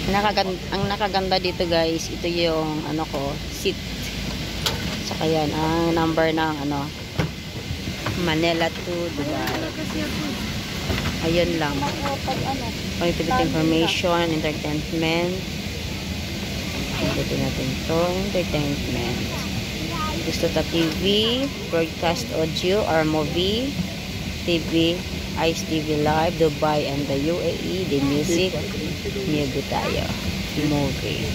Ang nakaganda dito guys, ito yung ano ko, seat. Saka yan, ang number ng ano, Manila to Dubai. Ayun lang. Connectivity information, entertainment. Pindutin natin to, entertainment. Gusto ta TV, broadcast audio or movie, TV, Ice TV Live, Dubai and the UAE, the music, Miyago tayo. Movie.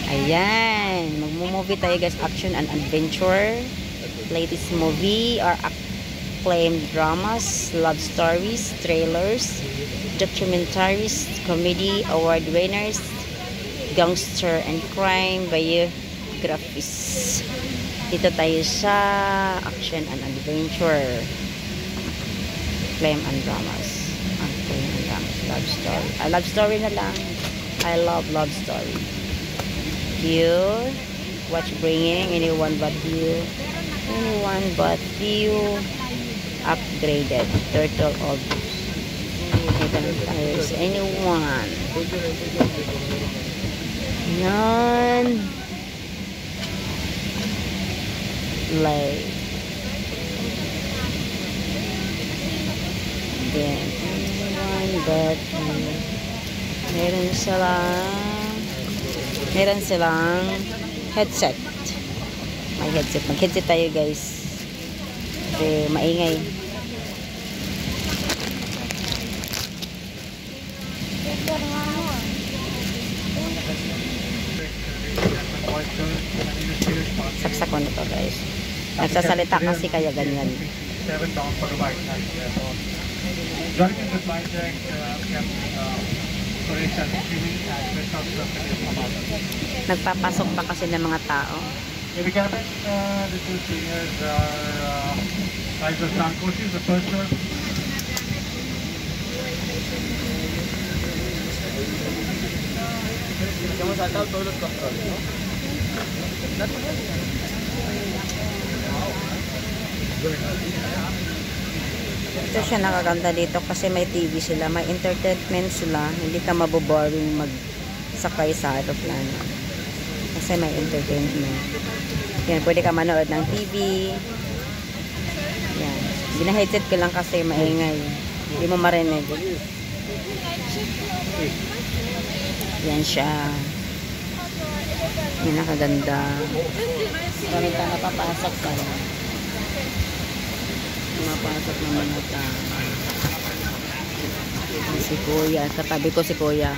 Ayan. Magmo-movie tayo guys, action and adventure. Latest movie or acclaimed dramas, love stories, trailers, documentaries, comedy, award winners, gangster and crime, biographies. Dito tayo sa action and adventure. Acclaim and dramas. Acclaim and dramas. Love story. Love story na lang. I love love story. You watch bringing anyone but you. Anyone but you. Upgraded. Turtle of tires. Anyone. Yan. Like. Then, anyone but you. Meron silang headset. May headset. Mag-headset tayo guys. Kasi maingay. Saksak ko na to guys. Nagsasalita kasi kaya ganyan. Nagpapasok pa kasi ng mga tao. In the cabin, the two seniors are Kaiser Sankoshi, the first one. Ito siya nakaganda dito kasi may TV sila, may entertainment sila, hindi ka maboboring magsakay sa aeroplano kasi may entertainment. Yan, pwede ka manood ng TV. Yan, bina-headset ko lang kasi maingay, hindi mo marinig. Yan siya. Yan, nakaganda. Marami ka napapasok ka lang. Mapasok naman ata si Kuya. Katabi ko si Kuya.